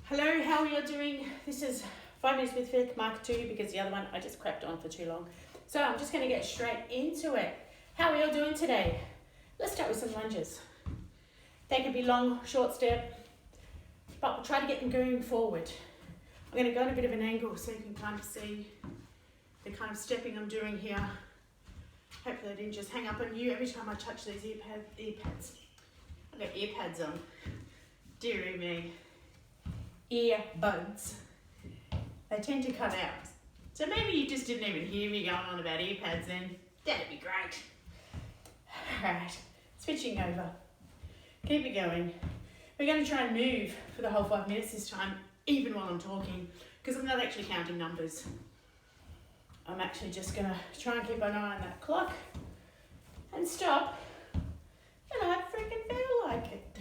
Hello, how are you doing? This is 5 Minutes with Vic Mark 2 because the other one I just crapped on for too long. So I'm just going to get straight into it. How are you all doing today? Let's start with some lunges. They could be long, short step, but we'll try to get them going forward. I'm going to go on a bit of an angle so you can kind of see the kind of stepping I'm doing here. Hopefully I didn't just hang up on you every time I touch these earpads. I've got earpads on. Dear me. Earbuds. They tend to cut out. So maybe you just didn't even hear me going on about earpads then. That'd be great. Alright, switching over. Keep it going. We're going to try and move for the whole 5 minutes this time, even while I'm talking, because I'm not actually counting numbers. I'm actually just going to try and keep an eye on that clock and stop when I freaking feel like it.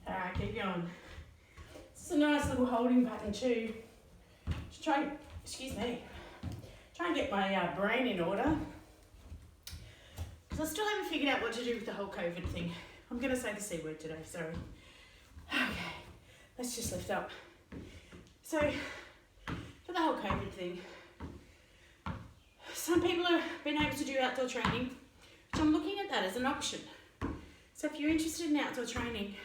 Alright, keep going. It's a nice little holding pattern too. Just try and get my brain in order. Because I still haven't figured out what to do with the whole COVID thing. I'm going to say the C word today, sorry. Okay, let's just lift up. So, for the whole COVID thing, some people have been able to do outdoor training, so I'm looking at that as an option. So if you're interested in outdoor training,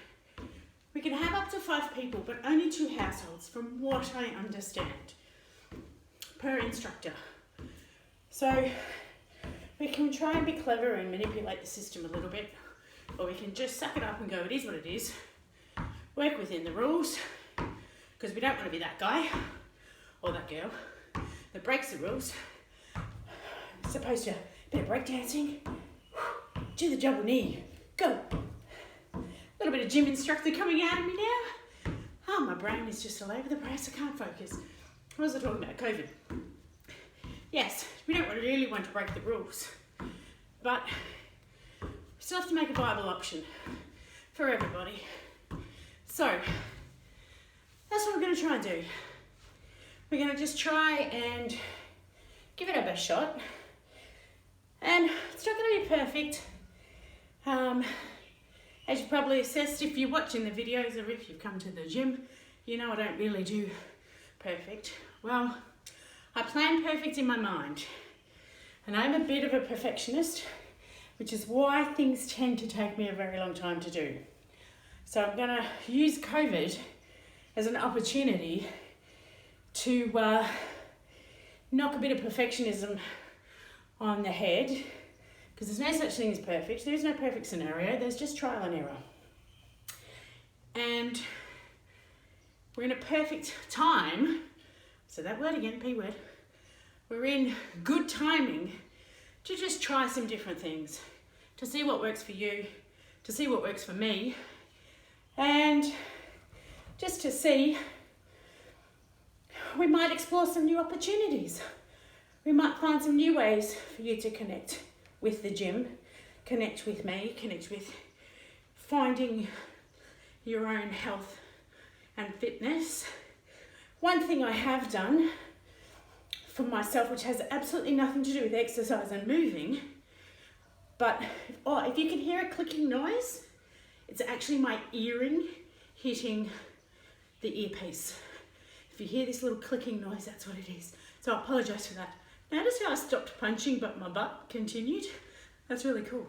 we can have up to 5 people, but only 2 households, from what I understand, per instructor. So we can try and be clever and manipulate the system a little bit, or we can just suck it up and go, it is what it is. Work within the rules, because we don't want to be that guy or that girl that breaks the rules. It's supposed to, a bit of breakdancing, do the double knee, go. A little bit of gym instructor coming out of me now. Oh, my brain is just all over the place. I can't focus. What was I talking about? COVID. Yes, we don't really want to break the rules, but we still have to make a viable option for everybody. So that's what we're going to try and do. We're going to just try and give it our best shot. And it's not going to be perfect. As you probably assessed if you're watching the videos or if you've come to the gym, you know I don't really do perfect. Well, I plan perfect in my mind. And I'm a bit of a perfectionist, which is why things tend to take me a very long time to do. So I'm going to use COVID as an opportunity to knock a bit of perfectionism on the head. Because there's no such thing as perfect. There's no perfect scenario. There's just trial and error. And we're in a perfect time. So that word again, P word. We're in good timing to just try some different things. To see what works for you. To see what works for me. And just to see, we might explore some new opportunities. We might find some new ways for you to connect with the gym, connect with me, connect with finding your own health and fitness. One thing I have done for myself, which has absolutely nothing to do with exercise and moving, but if you can hear a clicking noise, it's actually my earring hitting the earpiece. If you hear this little clicking noise, that's what it is. So I apologise for that. Notice how I stopped punching but my butt continued? That's really cool.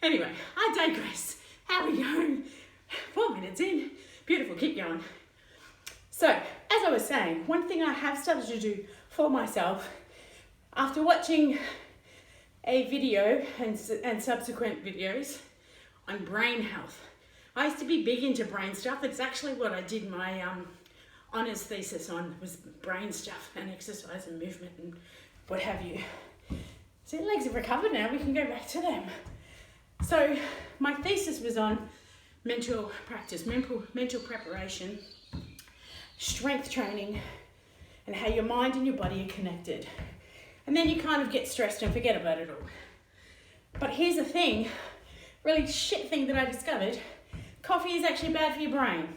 Anyway, I digress. How are we going? 4 minutes in. Beautiful, keep going. So, as I was saying, one thing I have started to do for myself, after watching a video and subsequent videos on brain health. I used to be big into brain stuff. It's actually what I did my honours thesis on, was brain stuff and exercise and movement and what have you. So your legs have recovered now, we can go back to them. So my thesis was on mental practice, mental preparation, strength training, and how your mind and your body are connected. And then you kind of get stressed and forget about it all. But here's the thing, really shit thing that I discovered, coffee is actually bad for your brain.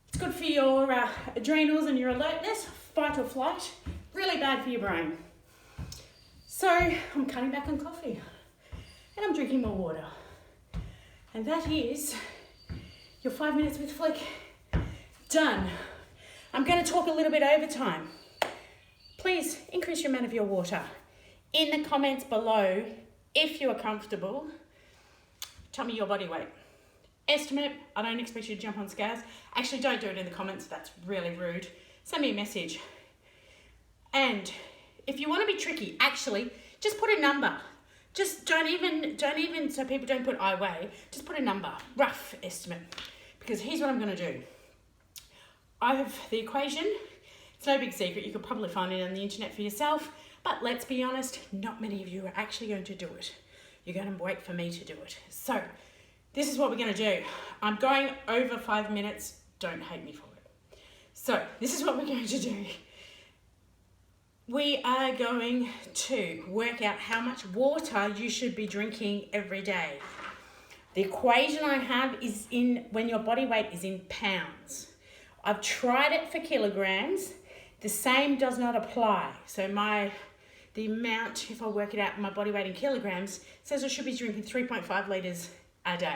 It's good for your adrenals and your alertness, fight or flight, really bad for your brain. So I'm cutting back on coffee and I'm drinking more water. And that is your 5 minutes with Flick Done. I'm going to talk a little bit over time. Please increase your amount of your water. In the comments below, if you are comfortable, tell me your body weight. Estimate, I don't expect you to jump on scales. Actually, don't do it in the comments, that's really rude. Send me a message. And if you want to be tricky, actually, just put a number. Just don't even, so people don't put I weigh, just put a number, rough estimate. Because here's what I'm going to do. I have the equation. It's no big secret. You could probably find it on the internet for yourself. But let's be honest, not many of you are actually going to do it. You're going to wait for me to do it. So this is what we're going to do. I'm going over 5 minutes. Don't hate me for it. So this is what we're going to do. We are going to work out how much water you should be drinking every day. The equation I have is in when your body weight is in pounds. I've tried it for kilograms. The same does not apply. So the amount, if I work it out, my body weight in kilograms, says I should be drinking 3.5 litres a day.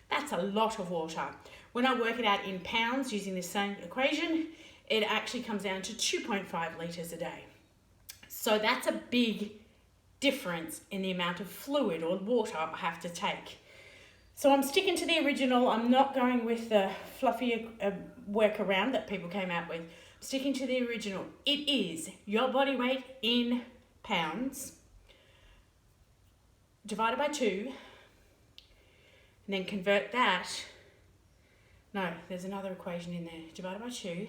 That's a lot of water. When I work it out in pounds using the same equation, it actually comes down to 2.5 litres a day. So that's a big difference in the amount of fluid or water I have to take. So I'm sticking to the original. I'm not going with the fluffier workaround that people came out with. I'm sticking to the original. It is your body weight in pounds divided by 2, and then convert that. No, there's another equation in there. Divided by 2,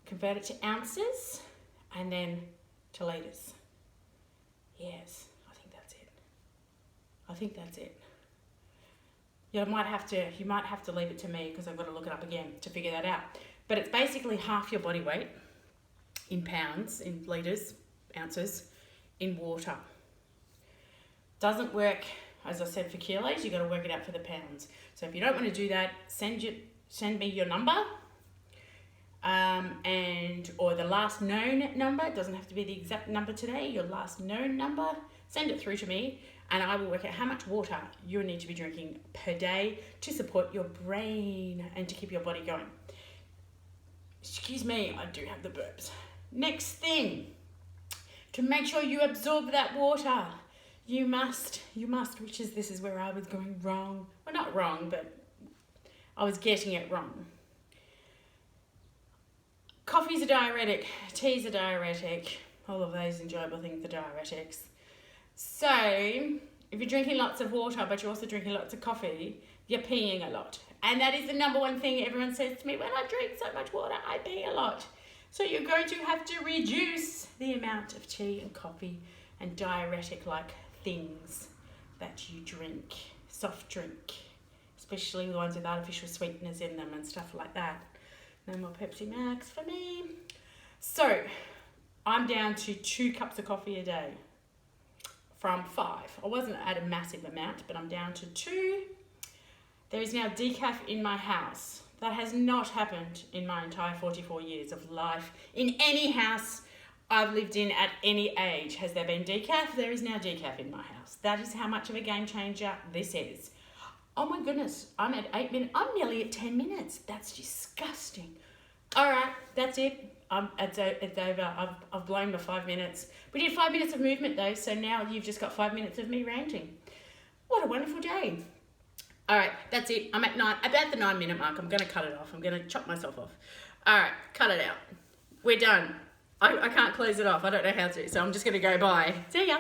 convert it to ounces, and then to litres. Yes, I think that's it. You might have to leave it to me because I've got to look it up again to figure that out. But it's basically half your body weight in pounds, in litres, ounces, in water. Doesn't work, as I said, for kilos. You've got to work it out for the pounds. So if you don't want to do that, send me your number, or the last known number. It doesn't have to be the exact number today. Your last known number. Send it through to me, and I will work out how much water you need to be drinking per day to support your brain and to keep your body going. Excuse me, I do have the burps. Next thing, to make sure you absorb that water, you must, this is where I was going wrong. Well, not wrong, but I was getting it wrong. Coffee's a diuretic, tea's a diuretic, all of those enjoyable things are diuretics. So, if you're drinking lots of water, but you're also drinking lots of coffee, you're peeing a lot. And that is the number one thing everyone says to me, when I drink so much water, I pee a lot. So you're going to have to reduce the amount of tea and coffee and diuretic-like things that you drink, soft drink, especially the ones with artificial sweeteners in them and stuff like that. No more Pepsi Max for me. So, I'm down to 2 cups of coffee a day. From 5. I wasn't at a massive amount, but I'm down to 2. There is now decaf in my house. That has not happened in my entire 44 years of life. In any house I've lived in at any age, has there been decaf? There is now decaf in my house. That is how much of a game changer this is. Oh my goodness, I'm at 8 minutes. I'm nearly at 10 minutes. That's disgusting. All right, that's it. It's over. I've blown my 5 minutes. We did 5 minutes of movement though, so now you've just got 5 minutes of me ranting. What a wonderful day. All right, that's it. I'm at about the 9 minute mark. I'm going to cut it off. I'm going to chop myself off. All right, cut it out. We're done. I can't close it off. I don't know how to, so I'm just going to go bye. See ya.